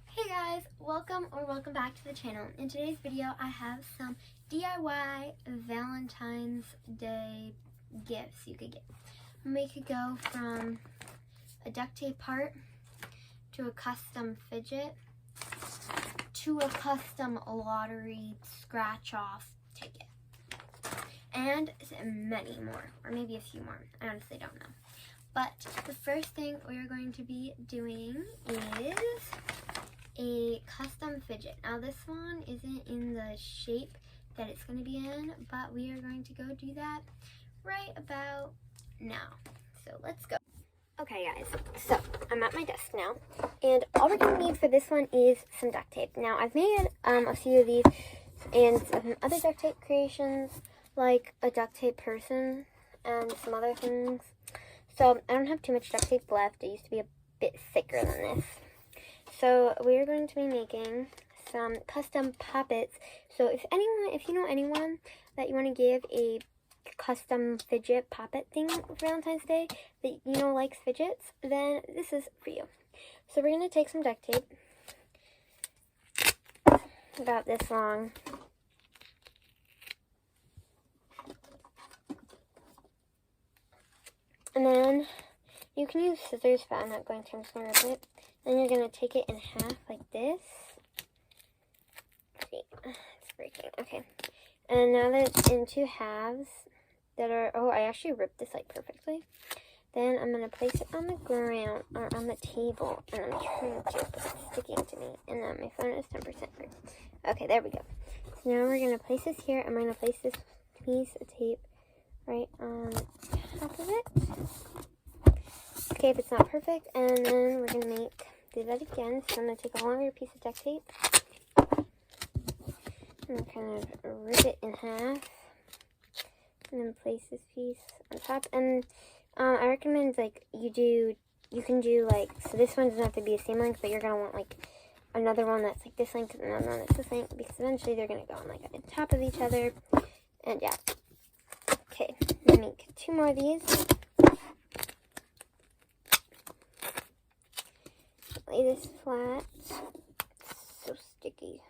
Hey guys, welcome back to the channel. In today's video, I have some DIY Valentine's Day gifts you could get. We could go from a duct tape part to a custom fidget to a custom lottery scratch off ticket, and many more, or maybe a few more. I honestly don't know. But the first thing we're going to be doing is a custom fidget. Now this one isn't in the shape that it's going to be in, but we are going to go do that right about now. So let's go. Okay guys, so I'm at my desk now, and all we're going to need for this one is some duct tape. Now I've made a few of these and some other duct tape creations, like a duct tape person and some other things. So I don't have too much duct tape left. It used to be a bit thicker than this. So we're going to be making some custom poppets. So if you know anyone that you want to give a custom fidget poppet thing for Valentine's Day that you know likes fidgets, then this is for you. So we're going to take some duct tape, about this long, and then you can use scissors, but I'm not going to. I'm just going to rip it. Then you're going to take it in half like this. Wait, it's breaking. Okay. And now that it's in two halves that are, oh, I actually ripped this like perfectly. Then I'm going to place it on the ground, or on the table. And I'm trying to, but it's sticking to me. And then my phone is 10% free. Okay, there we go. So now we're going to place this here. I'm going to place this piece of tape right on top of it. Okay, if it's not perfect, and then we're going to do that again. So I'm going to take a longer piece of duct tape and kind of rip it in half, and then place this piece on top. And I recommend, like, you can do, like, so this one doesn't have to be the same length, but you're going to want, like, another one that's, like, this length and another one that's this length, because eventually they're going to go on, like, on top of each other, and yeah. Okay, make two more of these. Lay this flat, so sticky,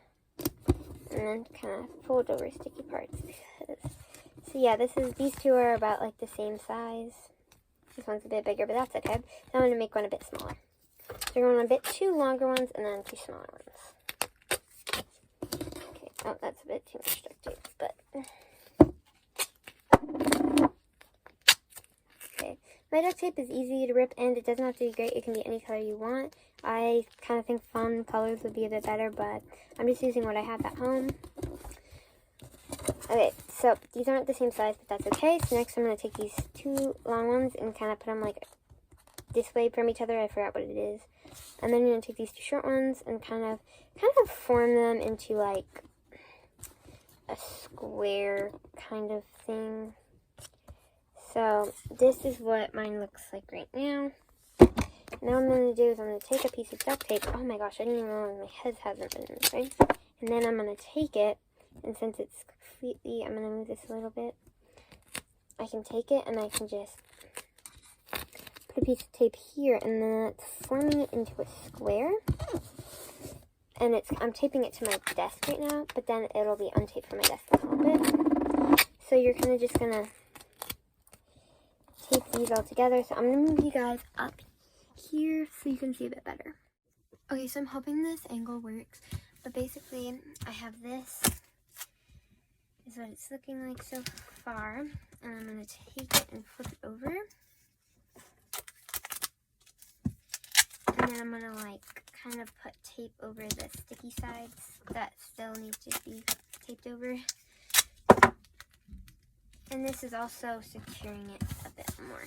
and then kind of fold over sticky parts. So yeah, these two are about like the same size. This one's a bit bigger, but that's okay. So I'm going to make one a bit smaller. So we're going to a bit two longer ones and then two smaller ones. Okay, oh, that's a bit too much duct tape, but okay. My duct tape is easy to rip, and it doesn't have to be great. It can be any color you want. I kind of think fun colors would be a bit better, but I'm just using what I have at home. Okay, so these aren't the same size, but that's okay. So next I'm going to take these two long ones and kind of put them like this way from each other. I forgot what it is. And then I'm going to take these two short ones and kind of form them into like a square kind of thing. So this is what mine looks like right now. Now what I'm going to do is I'm going to take a piece of duct tape. Oh my gosh, I didn't even know my head hasn't been in this, right? And then I'm going to take it, and since it's completely, I'm going to move this a little bit. I can take it and I can just put a piece of tape here, and then it's forming it into a square. And I'm taping it to my desk right now, but then it'll be untaped from my desk in a little bit. So you're kind of just going to tape these all together. So I'm going to move you guys up here so you can see a bit better. Okay, so I'm hoping this angle works, but basically I have this is what it's looking like so far, and I'm going to take it and flip it over, and then I'm going to like kind of put tape over the sticky sides that still need to be taped over, and this is also securing it a bit more.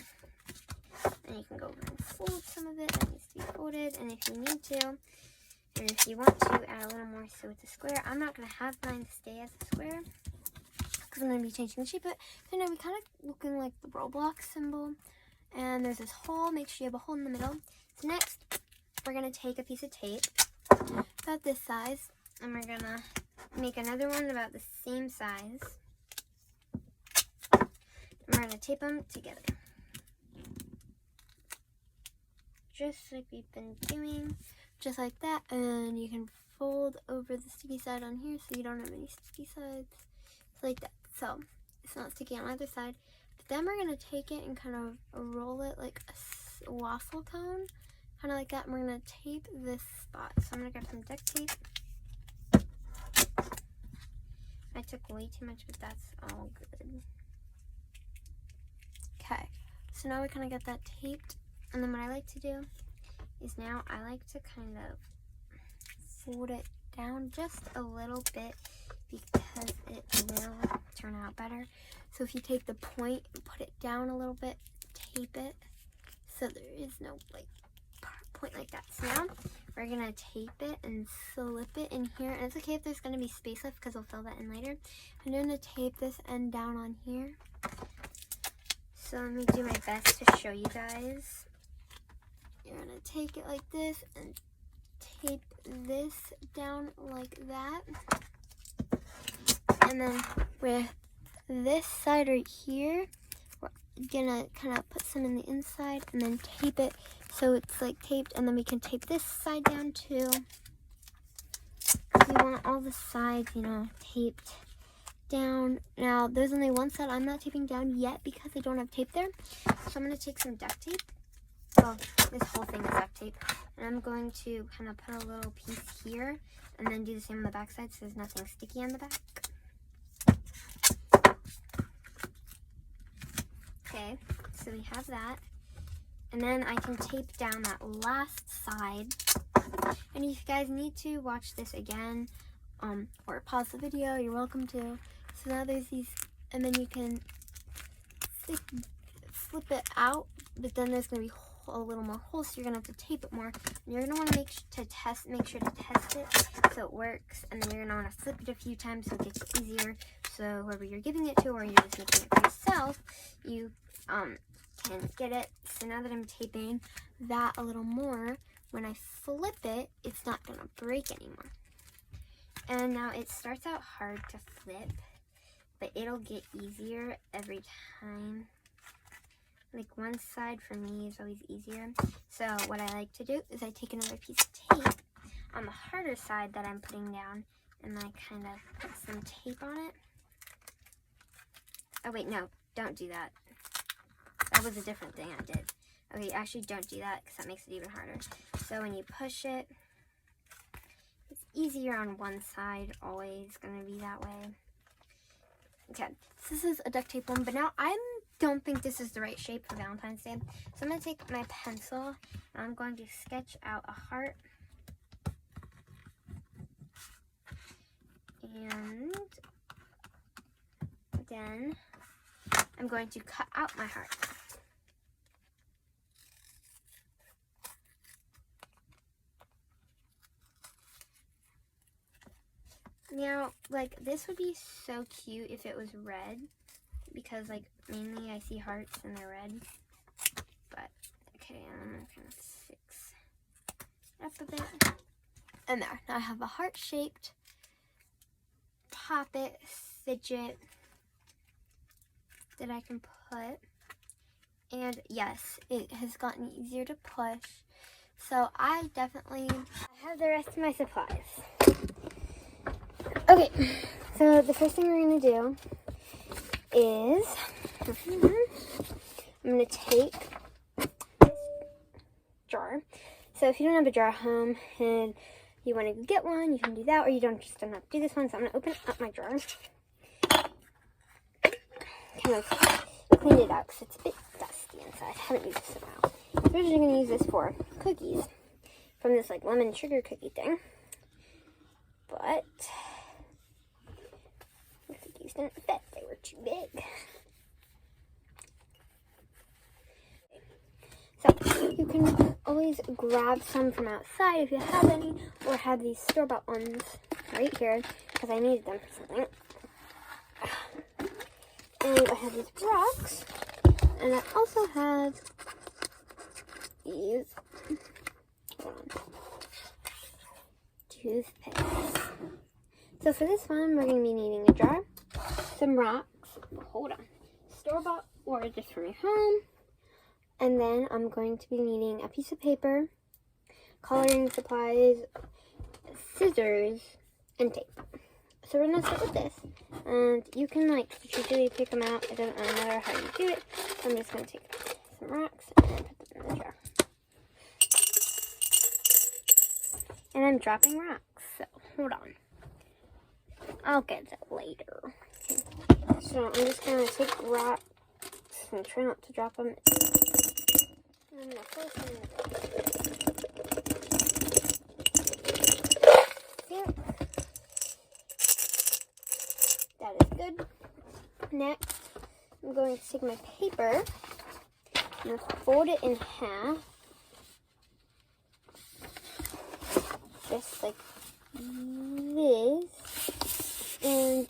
And you can go over and fold some of it that needs to be folded, and if you need to, or if you want to, add a little more so it's a square. I'm not going to have mine stay as a square because I'm going to be changing the shape of it. So now we kind of looking like the Roblox symbol, and there's this hole. Make sure you have a hole in the middle. So next, we're going to take a piece of tape about this size, and we're going to make another one about the same size. we're going to tape them together. Just like we've been doing, just like that. And you can fold over the sticky side on here so you don't have any sticky sides. Just like that. So it's not sticky on either side. But then we're going to take it and kind of roll it like a waffle cone. Kind of like that. And we're going to tape this spot. So I'm going to grab some duct tape. I took way too much, but that's all good. Okay, so now we kind of got that taped, and then what I like to do is now I like to kind of fold it down just a little bit because it will turn out better. So if you take the point and put it down a little bit, tape it so there is no like point like that. So now we're gonna tape it and slip it in here, and it's okay if there's gonna be space left because we'll fill that in later. I'm gonna tape this end down on here. So let me do my best to show you guys. You're gonna take it like this and tape this down like that. And then with this side right here, we're gonna kind of put some in the inside and then tape it so it's like taped, and then we can tape this side down too. We want all the sides, you know, taped down. Now there's only one side I'm not taping down yet because I don't have tape there. So I'm going to take some duct tape. Well, this whole thing is duct tape. And I'm going to kind of put a little piece here and then do the same on the back side so there's nothing sticky on the back. Okay, so we have that. And then I can tape down that last side. And if you guys need to watch this again, or pause the video, you're welcome to. So now there's these, and then you can flip it out, but then there's going to be a little more holes, so you're going to have to tape it more. And you're going to want to make sure to test it so it works, and then you're going to want to flip it a few times so it gets easier. So whoever you're giving it to, or you're just making it for yourself, you can get it. So now that I'm taping that a little more, when I flip it, it's not going to break anymore. And now it starts out hard to flip, but it'll get easier every time. Like one side for me is always easier. So what I like to do is I take another piece of tape on the harder side that I'm putting down, and I kind of put some tape on it. Oh wait, no, don't do that. That was a different thing I did. Okay, actually don't do that because that makes it even harder. So when you push it, it's easier on one side, always gonna be that way. Okay, so this is a duct tape one, but now I don't think this is the right shape for Valentine's Day. So I'm gonna take my pencil and I'm going to sketch out a heart. And then I'm going to cut out my heart. Now, like, this would be so cute if it was red, because, like, mainly I see hearts and they're red. But, okay, I'm gonna kind of fix it up a bit. And there, now I have a heart-shaped pop it, fidget that I can put. And yes, it has gotten easier to push. So I have the rest of my supplies. Okay, so the first thing we're going to do is I'm going to take this jar. So if you don't have a jar at home and you want to get one, you can do that, or you don't have to do this one. So I'm going to open up my jar. Kind of clean it out because it's a bit dusty inside. I haven't used this in a while. So we're just going to use this for cookies from this like lemon sugar cookie thing. But the cookies didn't fit. They were too big. So you can always grab some from outside if you have any, or have these store-bought ones right here because I needed them for something. And I have these rocks, and I also have these toothpicks. So for this one, we're going to be needing a jar, some rocks, hold on, store-bought or just from your home. And then I'm going to be needing a piece of paper, coloring supplies, scissors, and tape. So we're going to start with this. And you can like strategically pick them out. It doesn't really matter how you do it. So I'm just going to take some rocks and put them in the jar. And I'm dropping rocks. So hold on. I'll get that later. So I'm just going to take rocks and try not to drop them. And the first one. Yep. That is good. Next, I'm going to take my paper and fold it in half. Just like this. And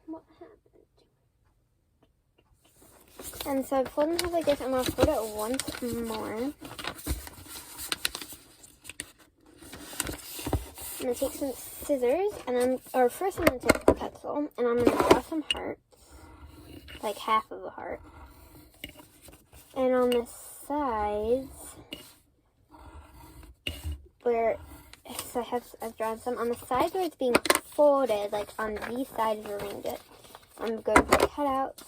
what happened? And so I fold it in half like this. I'm going to fold it once more. I'm going to take some scissors, and first I'm going to take a pencil, and I'm going to draw some hearts, like half of a heart. And on the sides, so I've drawn some, on the sides where it's being folded, like on these sides around it, I'm going to cut out.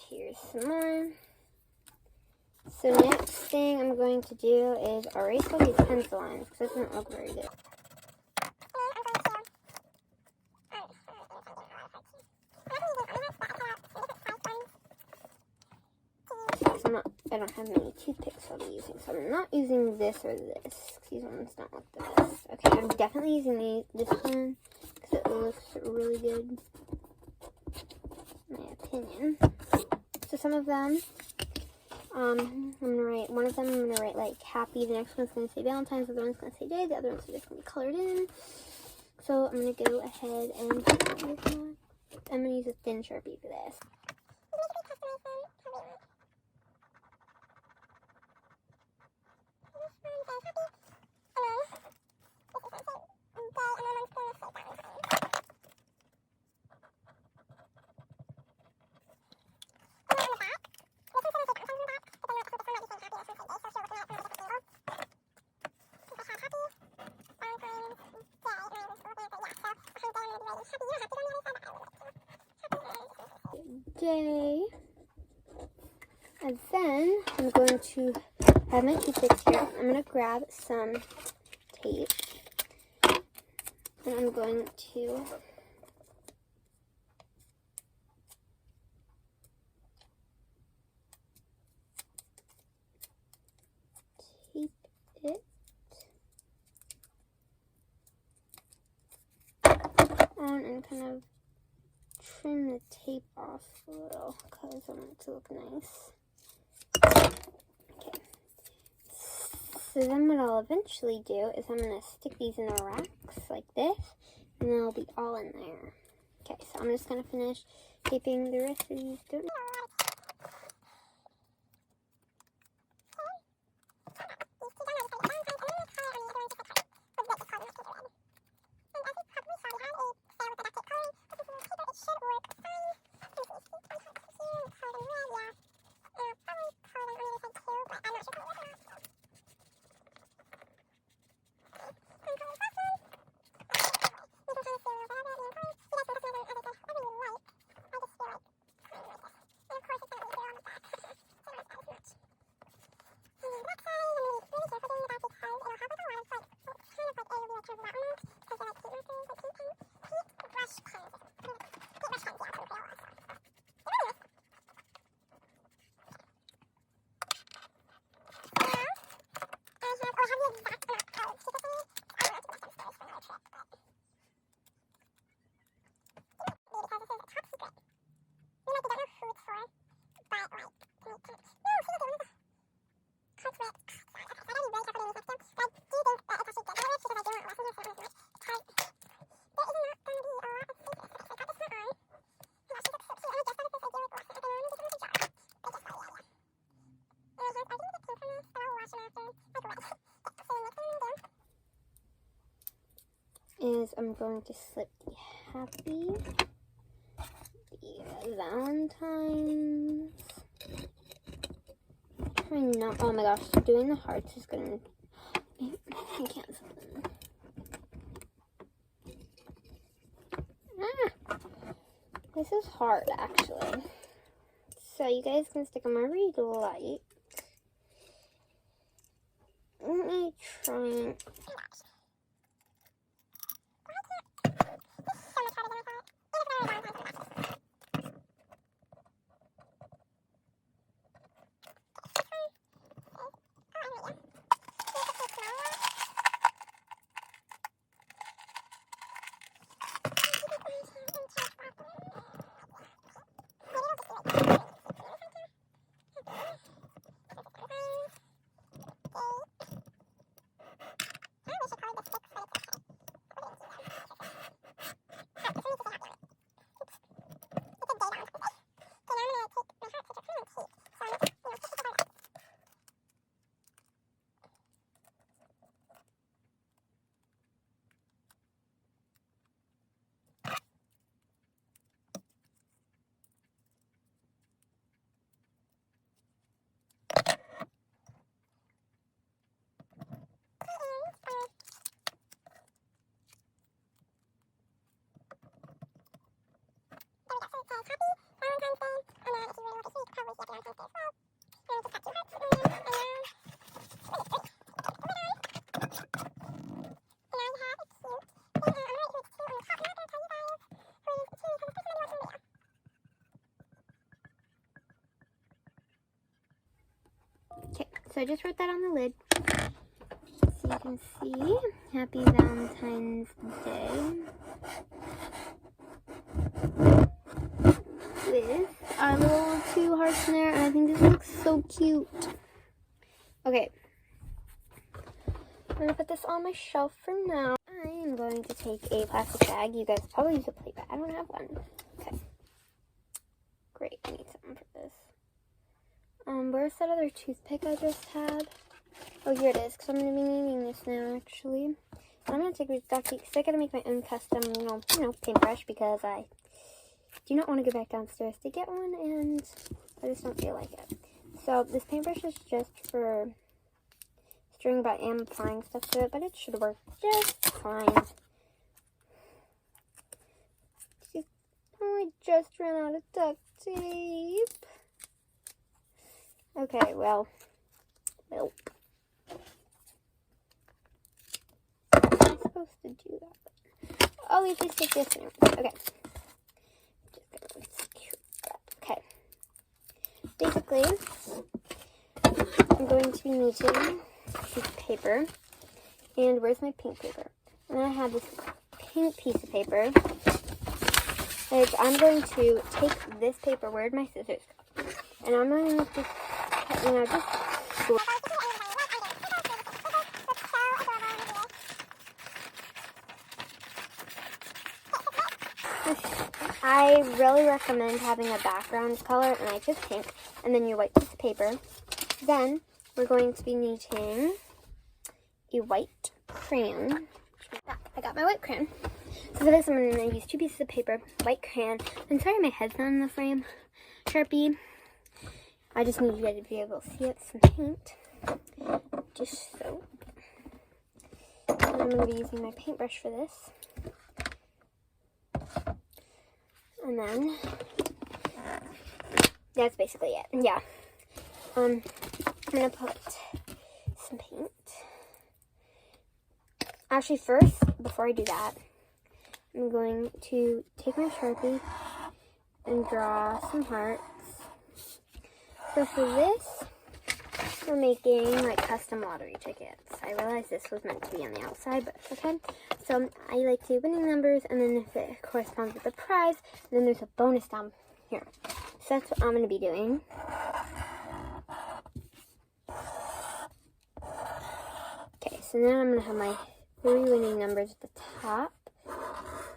Here's some more. So next thing I'm going to do is erase all these pencil lines because it doesn't look very good. I don't have many toothpicks I'll be using, so I'm not using this or this. These ones don't look the best. Okay, I'm definitely using this one because it looks really good. In my opinion. So some of them, I'm gonna write. One of them I'm gonna write like happy. The next one's gonna say Valentine's. The other one's gonna say day. The other one's just gonna be colored in. So I'm gonna go ahead and I'm gonna use a thin Sharpie for this. Day. And then I'm going to have my toothpicks here. I'm going to grab some tape. And I'm going to tape it on and kind of trim the tape off a little because I want it to look nice. Okay. So then what I'll eventually do is I'm going to stick these in the racks like this, and they'll be all in there. Okay, so I'm just going to finish taping the rest of these. is I'm going to slip the happy, the Valentines. Trying not, oh my gosh, doing the hearts is gonna, I can't slip them. This is hard actually. So you guys can stick them wherever you like. Let me try. Okay, so I just wrote that on the lid. So you can see, Happy Valentine's Day. With our little 2 hearts in there, and I think this looks so cute. Okay, I'm gonna put this on my shelf for now. I am going to take a plastic bag. You guys probably use a play bag. I don't have one. Okay. Great, I need something for this. Where's that other toothpick I just had? Oh, here it is, because I'm going to be needing this now, actually. I'm going to take this duct tape, because I got to make my own custom, paintbrush, because I do not want to go back downstairs to get one, and I just don't feel like it. So, this paintbrush is just for string, but I am applying stuff to it, but it should work just fine. Oh, I just ran out of duct tape. Okay, well. I'm supposed to do that. Oh, we just stick this in. Okay. Okay. Basically, I'm going to be needing piece of paper. And where's my pink paper? And then I have this pink piece of paper. Like, I'm going to take this paper. Where'd my scissors go? And I'm going to just, just I really recommend having a background color, and I chose pink, and then your white piece of paper. Then we're going to be needing a white crayon. I got my white crayon. So for this, I'm going to use 2 pieces of paper, white crayon, and sorry my head's not in the frame, Sharpie. I just need you guys to be able to see it, some paint, just so. And I'm going to be using my paintbrush for this. And then, that's basically it. Yeah. I'm going to put some paint. Actually, first, before I do that, I'm going to take my Sharpie and draw some hearts. So for this, we're making like custom lottery tickets. I realized this was meant to be on the outside, but it's okay. So I like to winning numbers, and then if it corresponds with the prize, then there's a bonus down here. So that's what I'm going to be doing. Okay, so now I'm going to have my 3 winning numbers at the top,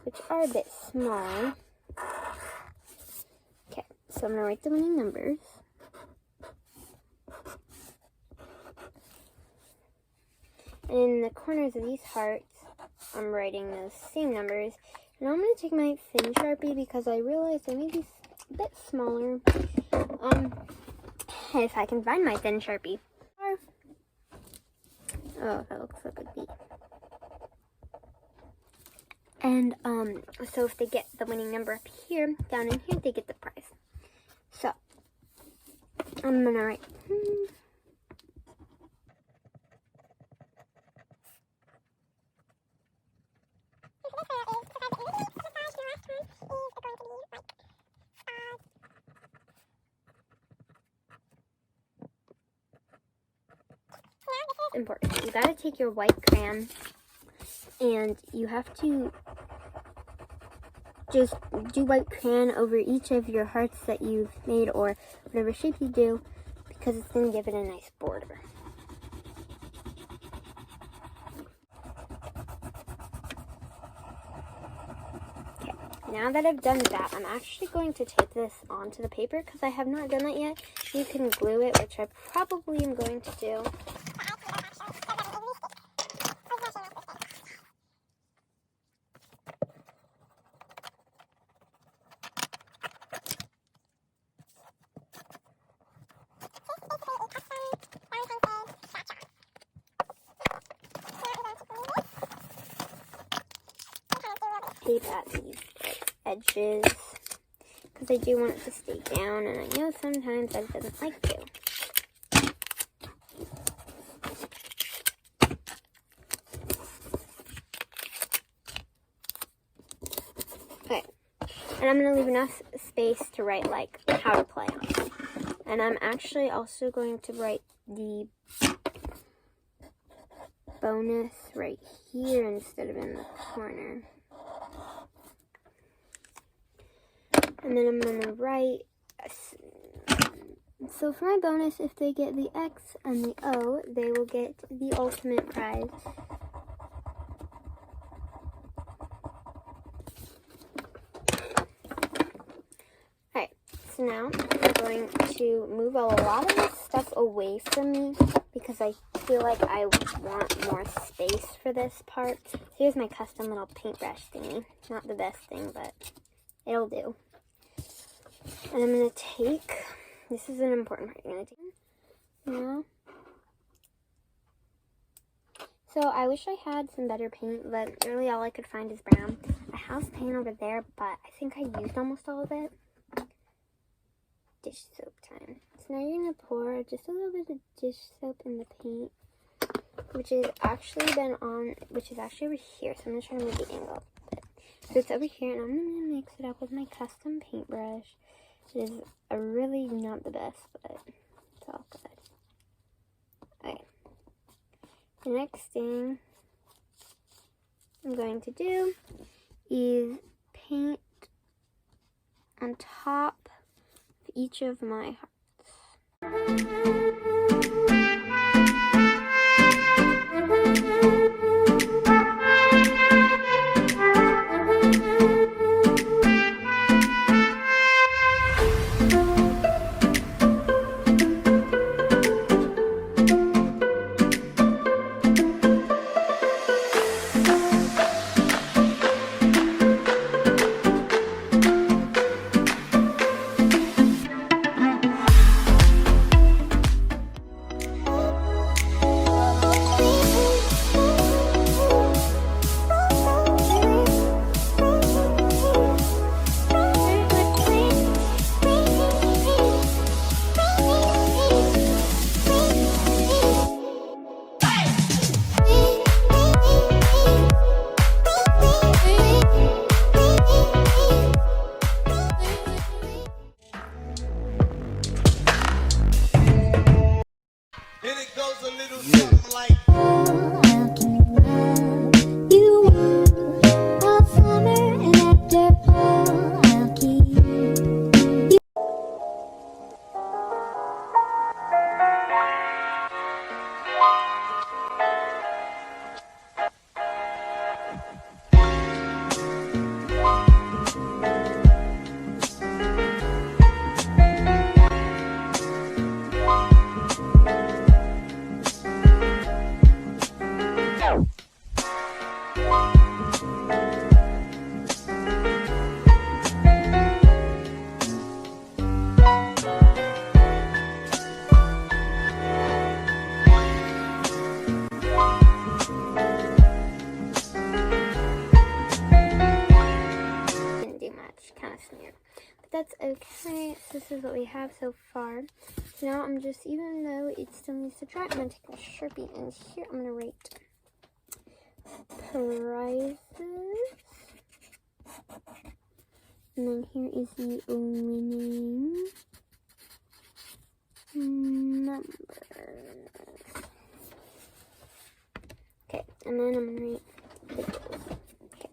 which are a bit small. Okay, so I'm going to write the winning numbers. And in the corners of these hearts, I'm writing those same numbers. And I'm going to take my thin Sharpie because I realized I made these a bit smaller. If I can find my thin Sharpie. Oh, that looks like a B. And, so if they get the winning number up here, down in here, they get the prize. So, I'm gonna write, important. You gotta take your white crayon and you have to just do white crayon over each of your hearts that you've made or whatever shape you do because it's gonna give it a nice border. Okay, now that I've done that, I'm actually going to tape this onto the paper because I have not done that yet. You can glue it, which I probably am going to do. Tape at these edges because I do want it to stay down, and I know sometimes that doesn't like to. Okay, and I'm going to leave enough space to write like how to play on. And I'm actually also going to write the bonus right here instead of in the corner. And then I'm going to write, so for my bonus, if they get the X and the O, they will get the ultimate prize. Alright, so now I'm going to move a lot of this stuff away from me because I feel like I want more space for this part. So here's my custom little paintbrush thingy. Not the best thing, but it'll do. And I'm going to take, this is an important part, I'm going to take now. So I wish I had some better paint, but really all I could find is brown. I have paint over there, but I think I used almost all of it. Dish soap time. So now you're going to pour just a little bit of dish soap in the paint, which is actually over here. So I'm going to try to move the angle a bit. So it's over here, and I'm going to mix it up with my custom paintbrush. It is really not the best, but it's all good. Okay. The next thing I'm going to do is paint on top of each of my hearts. Didn't do much, kind of smeared. But that's okay. So this is what we have so far. So now I'm just, even though it still needs to dry, I'm going to take my Sharpie and here I'm going to write prizes. And then here is the winning numbers. Okay, and then I'm going to write videos. Okay.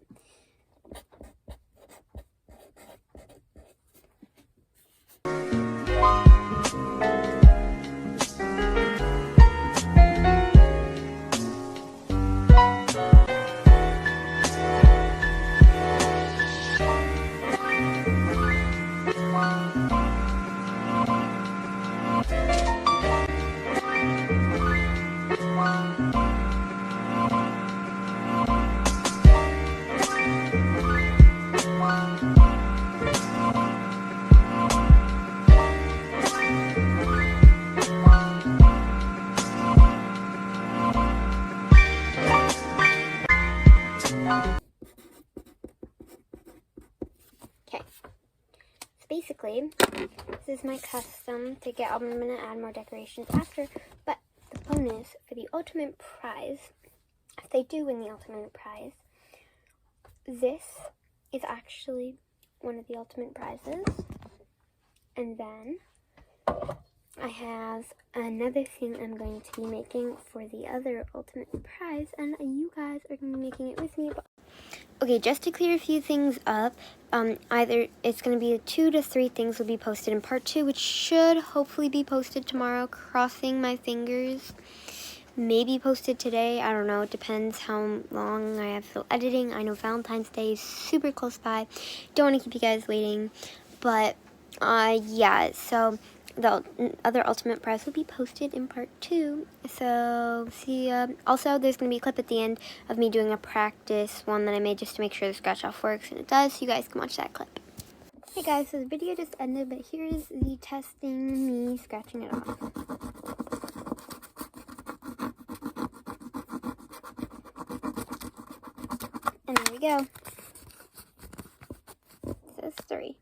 Okay, so basically, this is my custom ticket. I'm going to add more decorations after, but the bonus for the ultimate prize, if they do win the ultimate prize, this is actually one of the ultimate prizes. And then I have another thing I'm going to be making for the other ultimate prize, and you guys are going to be making it with me. Okay, just to clear a few things up, either it's going to be 2 to 3 things will be posted in part 2, which should hopefully be posted tomorrow, crossing my fingers. Maybe posted today, I don't know, it depends how long I have for editing. I know Valentine's Day is super close by, don't want to keep you guys waiting, but yeah, so the other ultimate prize will be posted in part 2. So see ya. Also, there's going to be a clip at the end of me doing a practice one that I made just to make sure the scratch off works, and it does, so you guys can watch that clip. Hey guys, so the video just ended, but here's the testing me scratching it off. And there we go. It says 3.